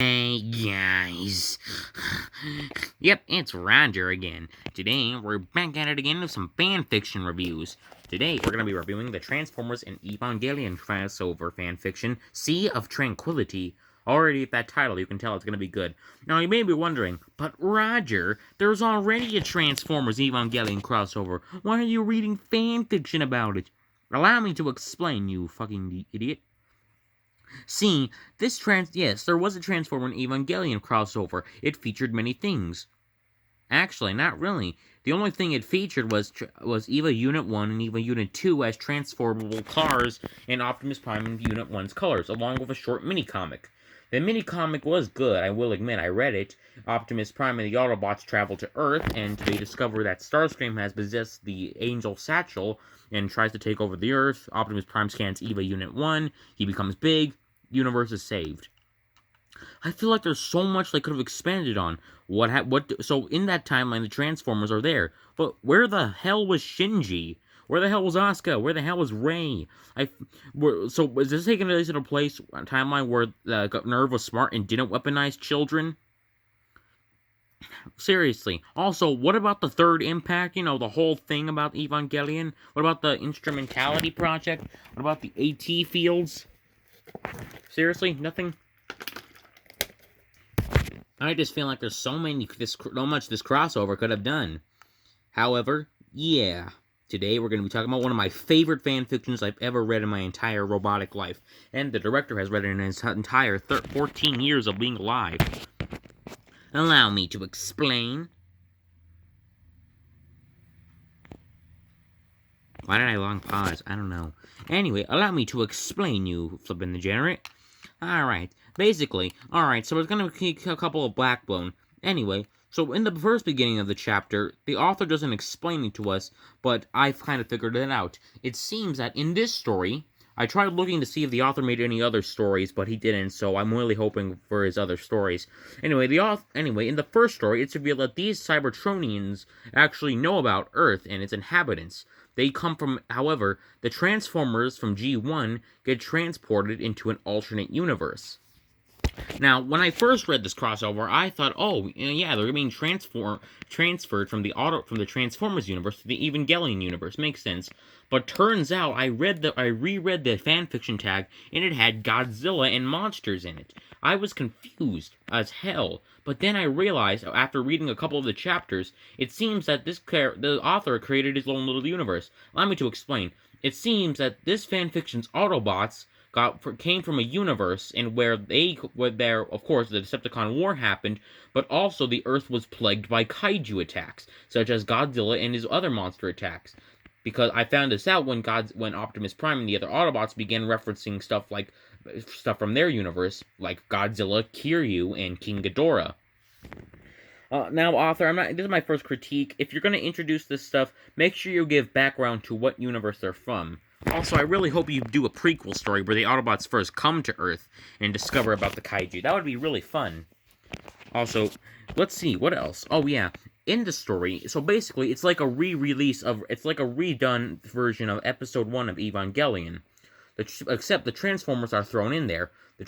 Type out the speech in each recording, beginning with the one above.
Hey guys. Yep, it's Roger again. Today we're back at it again with some fanfiction reviews. Today we're going to be reviewing the Transformers and Evangelion crossover fanfiction, Sea of Tranquility. Already at that title, you can tell it's going to be good. Now you may be wondering, but Roger, there's already a Transformers Evangelion crossover. Why are you reading fanfiction about it? Allow me to explain, you fucking idiot. See, yes, there was a Transformer and Evangelion crossover. It featured many things. Actually, not really. The only thing it featured was EVA Unit 1 and EVA Unit 2 as transformable cars in Optimus Prime and Unit 1's colors, along with a short mini-comic. The mini-comic was good, I will admit, I read it. Optimus Prime and the Autobots travel to Earth, and they discover that Starscream has possessed the Angel Satchel and tries to take over the Earth. Optimus Prime scans EVA Unit 1, he becomes big, universe is saved. I feel like there's so much they could have expanded on. So in that timeline, the Transformers are there. But where the hell was Shinji? Where the hell was Asuka? Where the hell was Rey? So was this taking place in a timeline where Nerve was smart and didn't weaponize children? Seriously. Also, what about the third impact? You know, the whole thing about Evangelion? What about the Instrumentality Project? What about the AT fields? Seriously? Nothing? I just feel like there's so much this crossover could have done. However, yeah. Today we're going to be talking about one of my favorite fanfictions I've ever read in my entire robotic life. And the director has read it in his entire 14 years of being alive. Allow me to explain. Why did I long pause? I don't know. Anyway, allow me to explain, you flippin' degenerate. Alright, basically, so it's gonna be a couple of Blackbone. Anyway, so in the first beginning of the chapter, the author doesn't explain it to us, but I've kind of figured it out. It seems that in this story, I tried looking to see if the author made any other stories, but he didn't, so I'm really hoping for his other stories. Anyway, in the first story, it's revealed that these Cybertronians actually know about Earth and its inhabitants. They come from, however, the Transformers from G1 get transported into an alternate universe. Now, when I first read this crossover, I thought, oh, yeah, they're being transferred from the Transformers universe to the Evangelion universe. Makes sense. But turns out I reread the fanfiction tag, and it had Godzilla and monsters in it. I was confused as hell. But then I realized, after reading a couple of the chapters, it seems that the author created his own little universe. Allow me to explain. It seems that this fanfiction's Autobots came from a universe in where of course, the Decepticon War happened, but also the Earth was plagued by kaiju attacks, such as Godzilla and his other monster attacks. Because I found this out when Optimus Prime and the other Autobots began referencing stuff from their universe, like Godzilla, Kiryu, and King Ghidorah. Now, author, this is my first critique. If you're going to introduce this stuff, make sure you give background to what universe they're from. Also, I really hope you do a prequel story where the Autobots first come to Earth and discover about the kaiju. That would be really fun. Also, let's see, what else? Oh, yeah. In the story, so basically, it's like a redone version of Episode 1 of Evangelion. Except the Transformers are thrown in there. In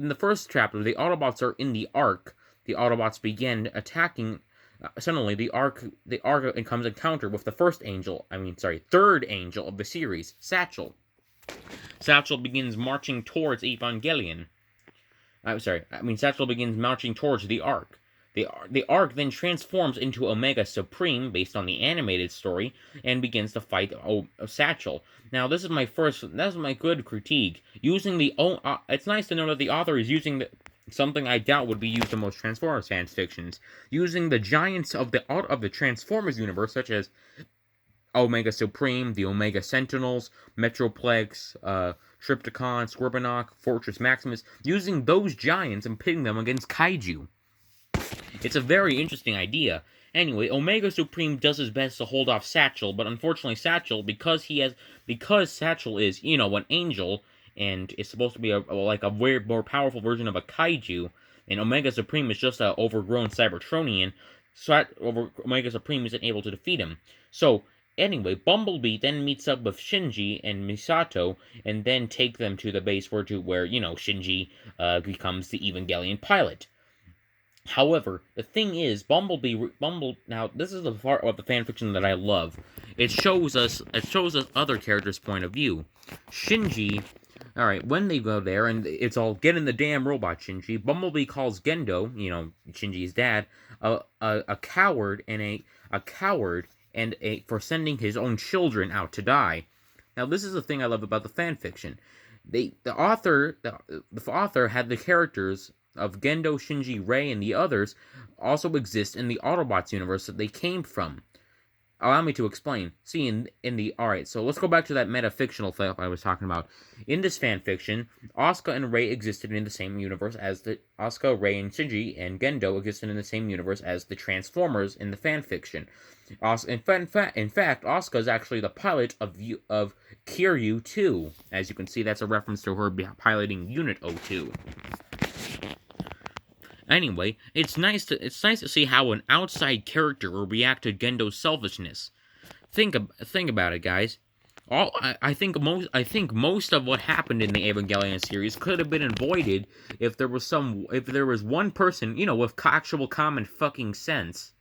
the first chapter, the Autobots are in the Ark. The Autobots begin attacking. Suddenly, the Ark comes encounter with the third angel of the series, Satchel. Satchel begins marching towards Evangelion. Satchel begins marching towards the Ark. The Ark then transforms into Omega Supreme, based on the animated story, and begins to fight Satchel. Now, that's my good critique. It's nice to know that the author is using something I doubt would be used in most Transformers fan fictions, using the giants of the Transformers universe, such as Omega Supreme, the Omega Sentinels, Metroplex, Tripticon, Scorponok, Fortress Maximus, using those giants and pitting them against kaiju. It's a very interesting idea. Anyway, Omega Supreme does his best to hold off Satchel, but unfortunately Satchel, because Satchel is, an angel, and is supposed to be a way more powerful version of a kaiju, and Omega Supreme is just an overgrown Cybertronian, Omega Supreme isn't able to defeat him. So, Anyway, Bumblebee then meets up with Shinji and Misato, and then take them to the base where Shinji becomes the Evangelion pilot. However, the thing is, Now, this is the part of the fanfiction that I love. It shows us other characters' point of view. Shinji. All right, when they go there, and it's all get in the damn robot, Shinji. Bumblebee calls Gendo, Shinji's dad, a coward and for sending his own children out to die. Now, this is the thing I love about the fanfiction. The author had the characters of Gendo, Shinji, Rei, and the others also exist in the Autobots universe that they came from. Allow me to explain. See, alright, so let's go back to that metafictional stuff I was talking about. In this fanfiction, Asuka and Rei existed in the same universe as Asuka, Rei, and Shinji, and Gendo existed in the same universe as the Transformers in the fanfiction. In fact, Asuka is actually the pilot of Kiryu 2. As you can see, that's a reference to her piloting Unit 02. Anyway, it's nice to see how an outside character will react to Gendo's selfishness. Think about it, guys. I think most of what happened in the Evangelion series could have been avoided if there was one person, with actual common fucking sense,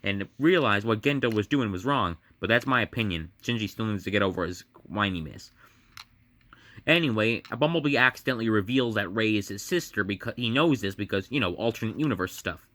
and realized what Gendo was doing was wrong. But that's my opinion. Shinji still needs to get over his whininess. Anyway, Bumblebee accidentally reveals that Rei is his sister because he knows this because, alternate universe stuff.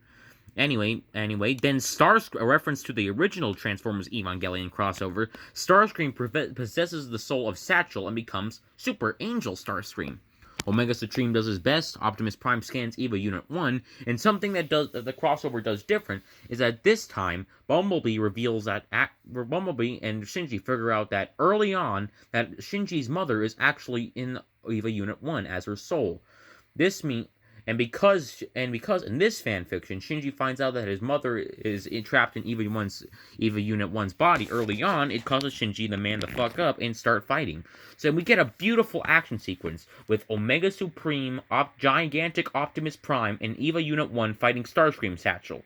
Anyway, then a reference to the original Transformers Evangelion crossover, Starscream possesses the soul of Satchel and becomes Super Angel Starscream. Omega Supreme does his best, Optimus Prime scans EVA Unit 1, and something that the crossover does different is that this time, Bumblebee reveals that Bumblebee and Shinji figure out that early on that Shinji's mother is actually in EVA Unit 1 as her soul. Because in this fanfiction, Shinji finds out that his mother is trapped in EVA Unit 1's body early on, it causes Shinji the man to fuck up and start fighting. So we get a beautiful action sequence with Omega Supreme, gigantic Optimus Prime, and EVA Unit 1 fighting Starscream Satchel.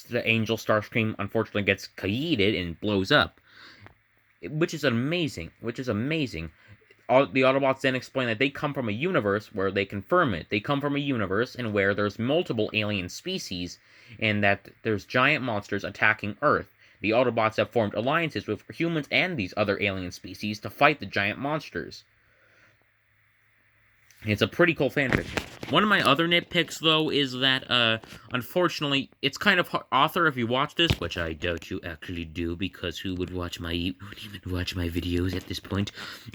The Angel Starscream unfortunately gets yeeted and blows up, which is amazing. The Autobots then explain that they come from a universe where they confirm it. They come from a universe and where there's multiple alien species and that there's giant monsters attacking Earth. The Autobots have formed alliances with humans and these other alien species to fight the giant monsters. It's a pretty cool fanfiction. One of my other nitpicks, though, is that, unfortunately, it's kind of author, if you watch this, which I doubt you actually do, because who would even watch my videos at this point?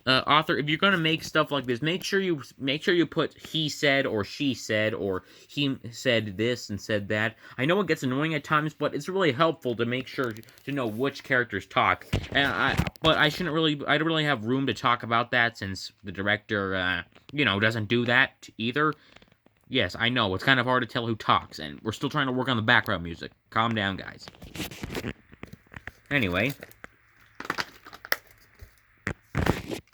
Author, if you're gonna make stuff like this, make sure you put he said or she said or he said this and said that. I know it gets annoying at times, but it's really helpful to make sure to know which characters talk. But I don't really have room to talk about that since the director, doesn't do that either. Yes, I know, it's kind of hard to tell who talks, and we're still trying to work on the background music. Calm down, guys. Anyway.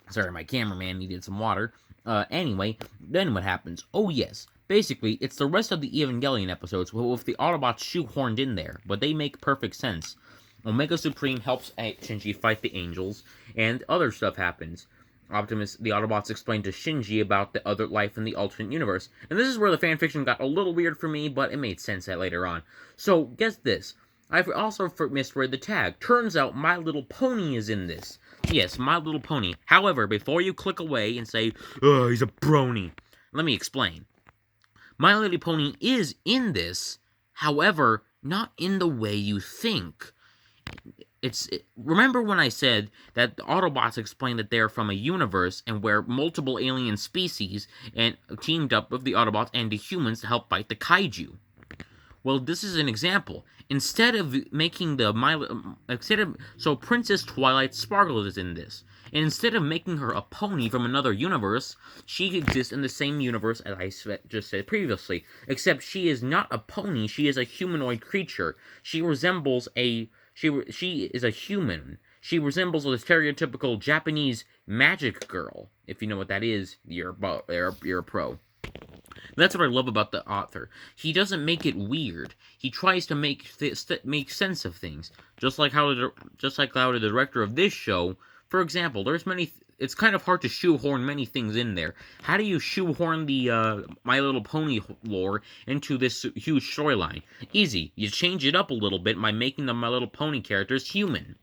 Sorry, my cameraman needed some water. Anyway, then what happens? Oh, yes. Basically, it's the rest of the Evangelion episodes with the Autobots shoehorned in there, but they make perfect sense. Omega Supreme helps Shinji fight the Angels, and other stuff happens. The Autobots explain to Shinji about the other life in the alternate universe. And this is where the fanfiction got a little weird for me, but it made sense later on. So, guess this. I've also misread the tag. Turns out My Little Pony is in this. Yes, My Little Pony. However, before you click away and say, "Oh, he's a brony," let me explain. My Little Pony is in this, however, not in the way you think. Remember when I said that the Autobots explained that they're from a universe and where multiple alien species and teamed up with the Autobots and the humans to help fight the kaiju? Well, this is an example. Instead of Princess Twilight Sparkle is in this. And instead of making her a pony from another universe, she exists in the same universe as I just said previously. Except she is not a pony, she is a humanoid creature. She resembles She is a human. She resembles a stereotypical Japanese magic girl. If you know what that is, you're a pro. That's what I love about the author. He doesn't make it weird. He tries to make sense of things. Just like how the director of this show, for example, there's many. It's kind of hard to shoehorn many things in there. How do you shoehorn the My Little Pony lore into this huge storyline? Easy. You change it up a little bit by making the My Little Pony characters human.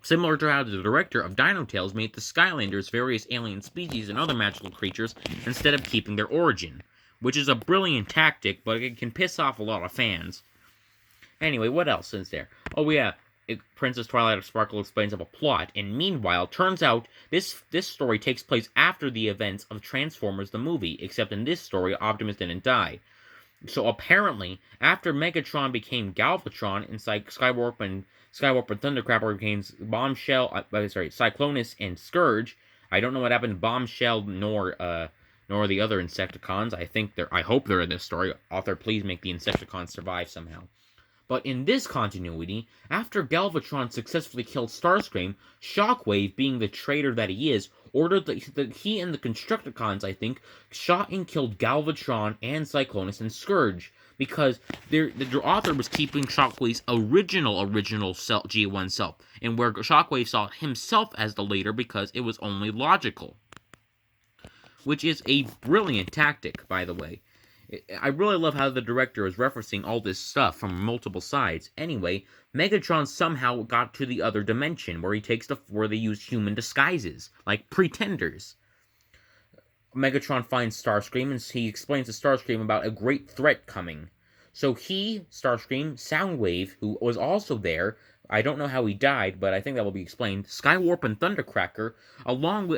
Similar to how the director of Dino Tales made the Skylanders various alien species and other magical creatures instead of keeping their origin, which is a brilliant tactic, but it can piss off a lot of fans. Anyway, what else is there? Oh yeah, Princess Twilight of Sparkle explains of a plot, and meanwhile, turns out this story takes place after the events of Transformers the movie, except in this story, Optimus didn't die. So apparently, after Megatron became Galvatron, and Skywarp and Thundercrapper became Cyclonus and Scourge. I don't know what happened to Bombshell nor the other Insecticons. I hope they're in this story. Author, please make the Insecticons survive somehow. But in this continuity, after Galvatron successfully killed Starscream, Shockwave, being the traitor that he is, ordered that he and the Constructicons, I think, shot and killed Galvatron and Cyclonus and Scourge, because the author was keeping Shockwave's original G1 self, and where Shockwave saw himself as the leader because it was only logical. Which is a brilliant tactic, by the way. I really love how the director is referencing all this stuff from multiple sides. Anyway, Megatron somehow got to the other dimension, where they use human disguises, like pretenders. Megatron finds Starscream, and he explains to Starscream about a great threat coming. So Starscream, Soundwave, who was also there, I don't know how he died, but I think that will be explained, Skywarp and Thundercracker, along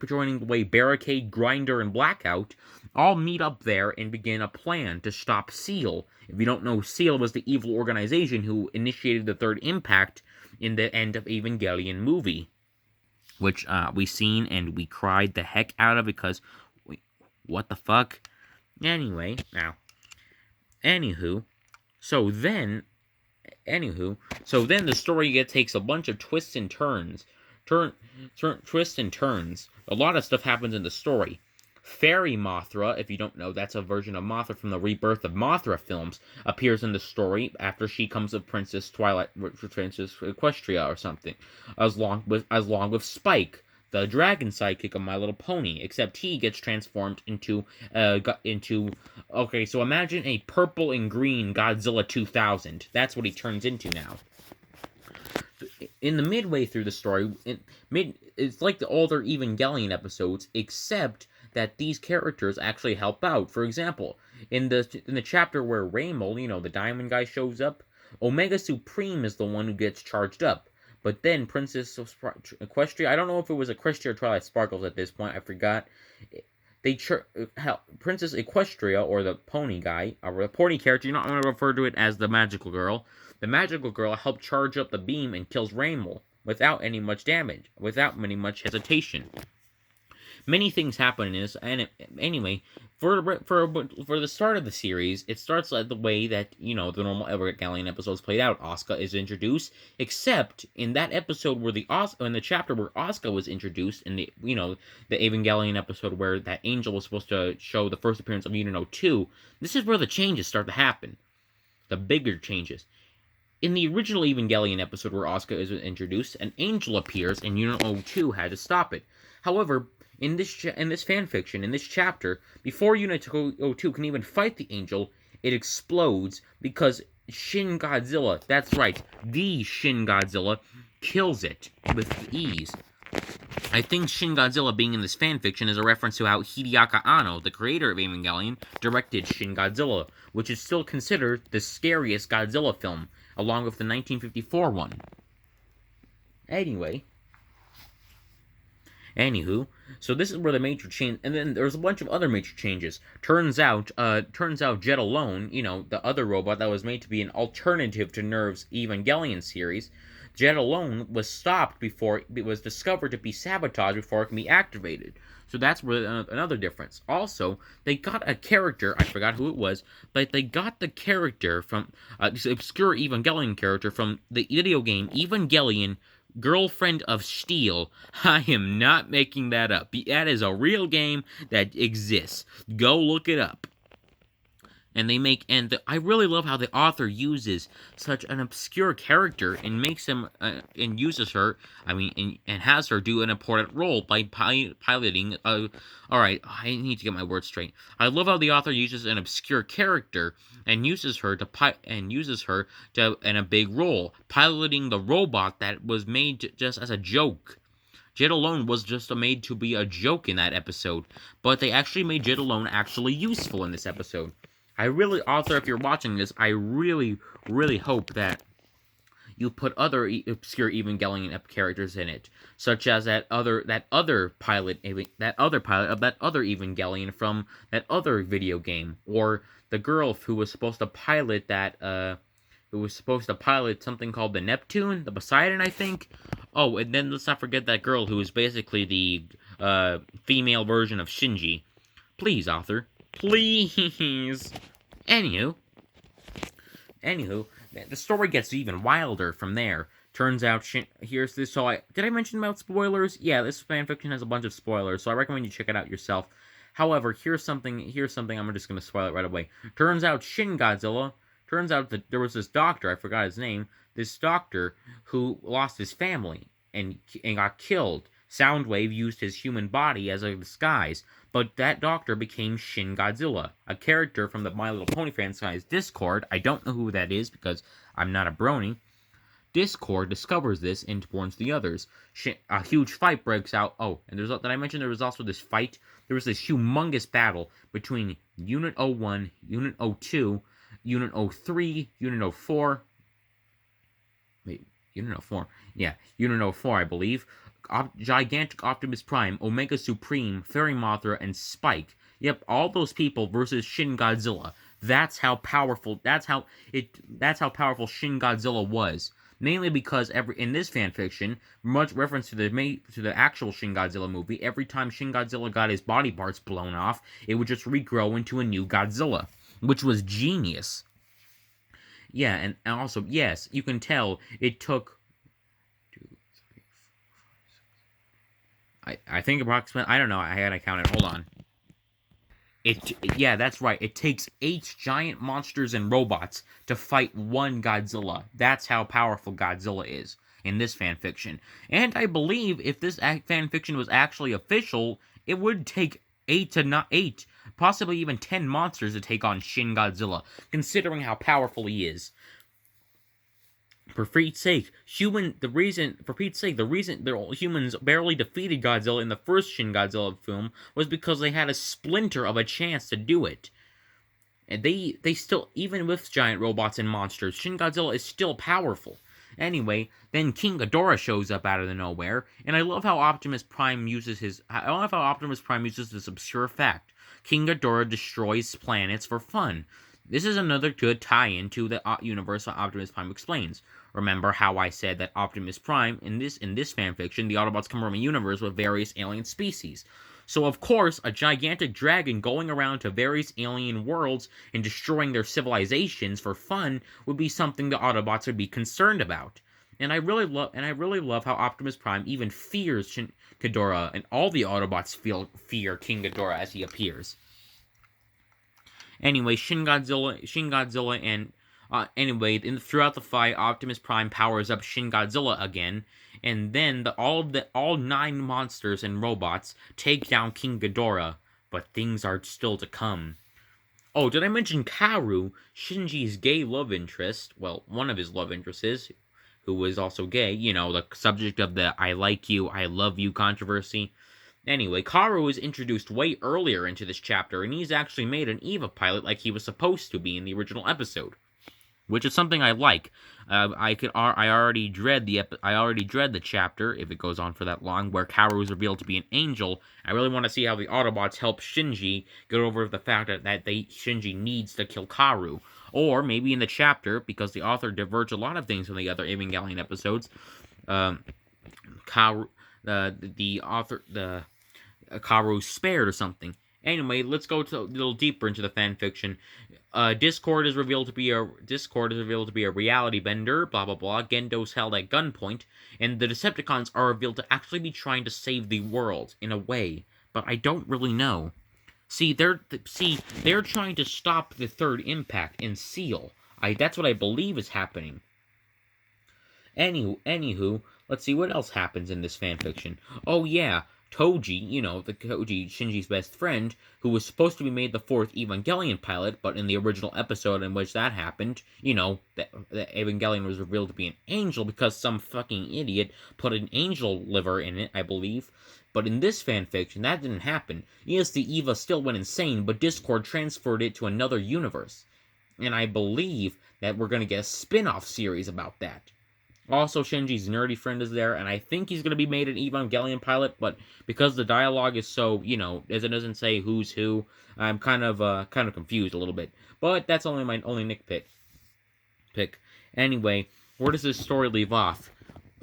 joining the way Barricade, Grinder, and Blackout, all meet up there and begin a plan to stop Seal. If you don't know, Seal was the evil organization who initiated the third impact in the end of Evangelion movie, which we seen and we cried the heck out of because, what the fuck? Anyway, so then the story takes a bunch of twists and turns. Twists and turns. A lot of stuff happens in the story. Fairy Mothra, if you don't know, that's a version of Mothra from the Rebirth of Mothra films, appears in the story after she comes of Princess Equestria or something, along with Spike, the dragon sidekick of My Little Pony, except he gets transformed into okay, so imagine a purple and green Godzilla 2000. That's what he turns into now. In the midway through the story, it's like the older Evangelion episodes, except that these characters actually help out. For example, in the chapter where Raimel, the diamond guy, shows up, Omega Supreme is the one who gets charged up. But then Princess Equestria, I don't know if it was Equestria or Twilight Sparkles at this point, I forgot. Princess Equestria, or the pony guy, or the pony character, I'm going to refer to it as the Magical Girl. The Magical Girl helped charge up the beam and kills Raimel without any much damage, without much hesitation. Many things happen in this, and anyway, for the start of the series, it starts like the way that, the normal Evangelion episodes played out. Asuka is introduced, except in that episode where in the chapter where Asuka was introduced, in the Evangelion episode where that angel was supposed to show the first appearance of Unit 02, this is where the changes start to happen. The bigger changes. In the original Evangelion episode where Asuka is introduced, an angel appears, and Unit 02 had to stop it. However, in this fanfiction, in this chapter, before Unit 02 can even fight the angel, it explodes because Shin Godzilla, that's right, the Shin Godzilla, kills it with ease. I think Shin Godzilla being in this fanfiction is a reference to how Hideaki Anno, the creator of Evangelion, directed Shin Godzilla, which is still considered the scariest Godzilla film, along with the 1954 one. Anywho, so this is where the major change, and then there's a bunch of other major changes. Turns out Jet Alone, the other robot that was made to be an alternative to Nerve's Evangelion series, Jet Alone was stopped before it was discovered to be sabotaged before it can be activated. So that's where another difference. Also, they got a character, I forgot who it was, but they got the character from, this obscure Evangelion character from the video game Evangelion Girlfriend of Steel. I am not making that up. That is a real game that exists. Go look it up. And I really love how the author uses such an obscure character and makes him and uses her, and has her do an important role by piloting. All right, I need to get my words straight. I love how the author uses an obscure character and uses her in a big role, piloting the robot that was made just as a joke. Jet Alone was just made to be a joke in that episode, but they actually made Jet Alone actually useful in this episode. I really, author, if you're watching this, I really, really hope that you put other obscure Evangelion characters in it, such as that other pilot of that other Evangelion from that other video game, or the girl who was supposed to pilot something called the Neptune, the Poseidon, I think. Oh, and then let's not forget that girl who is basically the female version of Shinji. Please, author. Please. Anywho, the story gets even wilder from there. Turns out, here's this. Did I mention about spoilers? Yeah, this fanfiction has a bunch of spoilers, so I recommend you check it out yourself. However, here's something. I'm just gonna spoil it right away. Turns out, Shin Godzilla. Turns out that there was this doctor. I forgot his name. This doctor who lost his family and got killed. Soundwave used his human body as a disguise, but that doctor became Shin Godzilla, a character from the My Little Pony franchise Discord. I don't know who that is because I'm not a brony. Discord discovers this and warns the others. A huge fight breaks out. Oh, and did I mention there was also this fight? There was this humongous battle between Unit 01, Unit 02, Unit 03, Unit 04. Wait, Unit 04? Yeah, Unit 04, I believe. Gigantic Optimus Prime, Omega Supreme, Fairy Mothra, and Spike. Yep, all those people versus Shin Godzilla. That's how powerful powerful Shin Godzilla was. Mainly because in this fanfiction, much reference to the actual Shin Godzilla movie, every time Shin Godzilla got his body parts blown off, it would just regrow into a new Godzilla, which was genius. Yeah, and also, yes, you can tell it took I think approximately, I don't know, I gotta count it, hold on. Yeah, that's right, it takes 8 giant monsters and robots to fight one Godzilla. That's how powerful Godzilla is in this fanfiction. And I believe if this fanfiction was actually official, it would take 8, possibly even 10 monsters to take on Shin Godzilla, considering how powerful he is. For Pete's sake, the reason the humans barely defeated Godzilla in the first Shin Godzilla film was because they had a splinter of a chance to do it. And they still, even with giant robots and monsters, Shin Godzilla is still powerful. Anyway, then King Ghidorah shows up out of nowhere, and I love how Optimus Prime uses this obscure fact. King Ghidorah destroys planets for fun. This is another good tie-in to the universe that Optimus Prime explains. Remember how I said that Optimus Prime, in this fanfiction, the Autobots come from a universe with various alien species. So of course, a gigantic dragon going around to various alien worlds and destroying their civilizations for fun would be something the Autobots would be concerned about. And I really love how Optimus Prime even fears Ghidorah, and all the Autobots fear King Ghidorah as he appears. Anyway, Shin Godzilla, and throughout the fight, Optimus Prime powers up Shin Godzilla again, and then all 9 monsters and robots take down King Ghidorah. But things are still to come. Oh, did I mention Karu, Shinji's gay love interest? Well, one of his love interests, who was also gay. You know, the subject of the "I like you, I love you" controversy. Anyway, Karu was introduced way earlier into this chapter, and he's actually made an EVA pilot like he was supposed to be in the original episode, which is something I like. I already dread the chapter, if it goes on for that long, where Karu is revealed to be an angel. I really want to see how the Autobots help Shinji get over the fact that Shinji needs to kill Karu. Or maybe in the chapter, because the author diverged a lot of things from the other Evangelion episodes, Karu, Karu's spared or something. Anyway, let's go a little deeper into the fan fiction. Discord is revealed to be a reality bender. Blah blah blah. Gendo's held at gunpoint, and the Decepticons are revealed to actually be trying to save the world in a way, but I don't really know. They're trying to stop the third impact and seal. That's what I believe is happening. Anywho, let's see what else happens in this fanfiction. Oh yeah, Toji, the Toji, Shinji's best friend, who was supposed to be made the fourth Evangelion pilot, but in the original episode in which that happened, that Evangelion was revealed to be an angel because some fucking idiot put an angel liver in it, I believe. But in this fanfiction, that didn't happen. Yes, the Eva still went insane, but Discord transferred it to another universe. And I believe that we're going to get a spin-off series about that. Also, Shinji's nerdy friend is there, and I think he's going to be made an Evangelion pilot, but because the dialogue is so, as it doesn't say who's who, I'm kind of confused a little bit. But that's only my only nitpick. Anyway, where does this story leave off?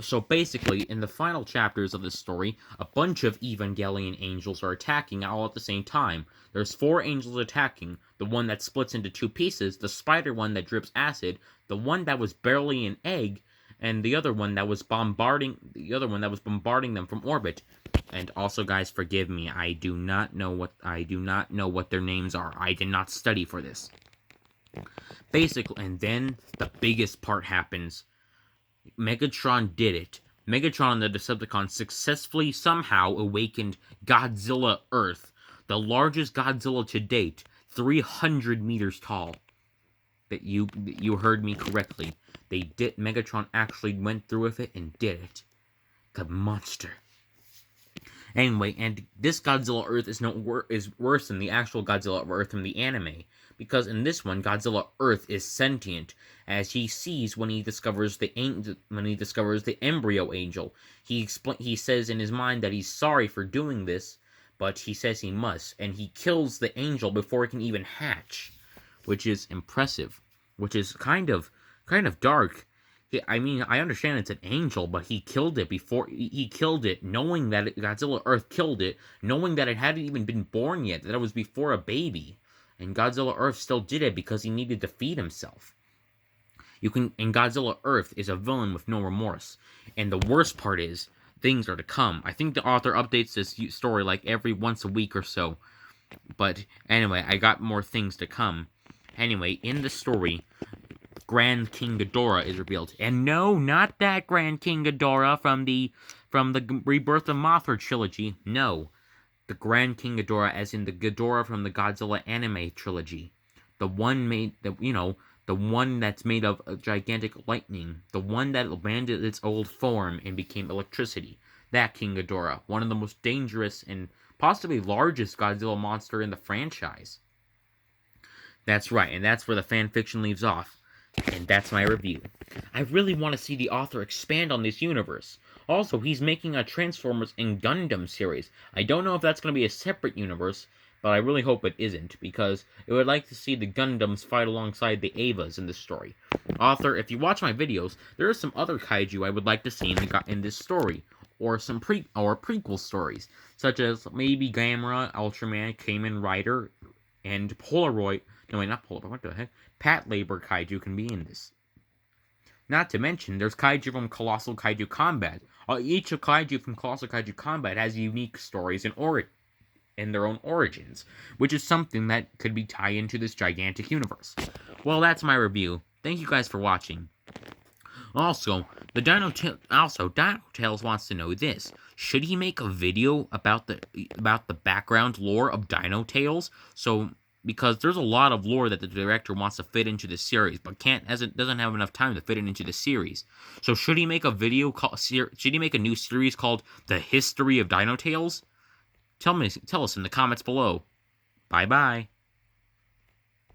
So basically, in the final chapters of this story, a bunch of Evangelion angels are attacking all at the same time. There's 4 angels attacking, the one that splits into 2 pieces, the spider one that drips acid, the one that was barely an egg, and the other one that was bombarding them from orbit. And also, guys, forgive me, I do not know what their names are. I did not study for this. Basically, and then the biggest part happens. Megatron did it. Megatron and the Decepticons successfully somehow awakened Godzilla Earth, the largest Godzilla to date, 300 meters tall. That you heard me correctly. Megatron actually went through with it and did it. The monster. Anyway, and this Godzilla Earth is worse than the actual Godzilla Earth from the anime, because in this one, Godzilla Earth is sentient, as he sees when he discovers the embryo angel. He says in his mind that he's sorry for doing this, but he says he must, and he kills the angel before it can even hatch, which is impressive, which is kind of dark. I mean, I understand it's an angel, but he killed it he killed it, knowing that Godzilla Earth killed it, knowing that it hadn't even been born yet, that it was before a baby. And Godzilla Earth still did it because he needed to feed himself. And Godzilla Earth is a villain with no remorse. And the worst part is, things are to come. I think the author updates this story like every once a week or so. But anyway, I got more things to come. Anyway, in the story, Grand King Ghidorah is revealed. And no, not that Grand King Ghidorah from the Rebirth of Mothra trilogy. No. The Grand King Ghidorah, as in the Ghidorah from the Godzilla anime trilogy. The one that's made of gigantic lightning. The one that abandoned its old form and became electricity. That King Ghidorah. One of the most dangerous and possibly largest Godzilla monster in the franchise. That's right, and that's where the fanfiction leaves off. And that's my review. I really want to see the author expand on this universe. Also, he's making a Transformers and Gundam series. I don't know if that's going to be a separate universe, but I really hope it isn't, because I would like to see the Gundams fight alongside the Evas in this story. Author, if you watch my videos, there are some other kaiju I would like to see in this story, or some prequel stories, such as maybe Gamera, Ultraman, Kamen Rider, and Polaroid. No, wait, not Polaroid. What the heck? Pat Labor kaiju can be in this. Not to mention, there's kaiju from Colossal Kaiju Combat. Each of kaiju from Colossal Kaiju Combat has unique stories and their own origins, which is something that could be tied into this gigantic universe. Well, that's my review. Thank you guys for watching. Also, Dino Tales wants to know this: should he make a video about the background lore of Dino Tales? Because there's a lot of lore that the director wants to fit into the series, but doesn't have enough time to fit it into the series. So should he make a new series called The History of Dino Tales? Tell us in the comments below. Bye bye.